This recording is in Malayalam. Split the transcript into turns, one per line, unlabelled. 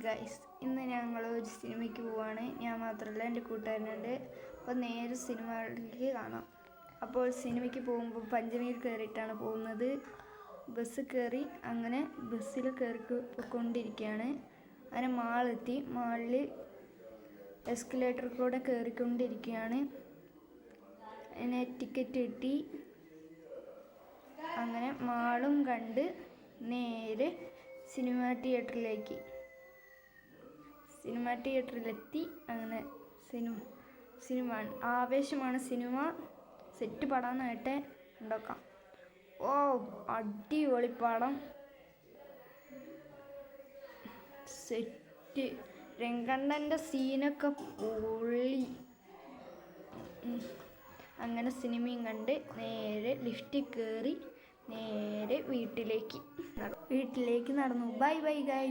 ഗൈസ്, ഇന്ന് ഞങ്ങൾ ഒരു സിനിമയ്ക്ക് പോവാണ്. ഞാൻ മാത്രമല്ല, എൻ്റെ കൂട്ടുകാരനുണ്ട്. അപ്പോൾ നേരെ സിനിമയിലേക്ക് കാണാം. അപ്പോൾ സിനിമയ്ക്ക് പോകുമ്പോൾ പഞ്ചമിയിൽ കയറിയിട്ടാണ് പോകുന്നത്. ബസ് കയറി, അങ്ങനെ ബസ്സിൽ കയറിക്കൊണ്ടിരിക്കുകയാണ്. അങ്ങനെ മാളെത്തി. മാളിൽ എസ്കലേറ്റർ കൂടെ കയറിക്കൊണ്ടിരിക്കുകയാണ്. അങ്ങനെ ടിക്കറ്റ് കിട്ടി. അങ്ങനെ മാളും കണ്ട് നേരെ സിനിമാ തിയേറ്ററിലെത്തി. അങ്ങനെ സിനിമ ആവേശമാണ്. സിനിമ സെറ്റ് പടാന്നായിട്ട് ഉണ്ടാക്കാം. ഓ, അടിപൊളി പടം, സെറ്റ്. രംഗണ്ണൻ്റെ സീനൊക്കെ പൊള്ളി. അങ്ങനെ സിനിമയും കണ്ട് നേരെ ലിഫ്റ്റിൽ കയറി നേരെ വീട്ടിലേക്ക് നടന്നു. Bye bye guys.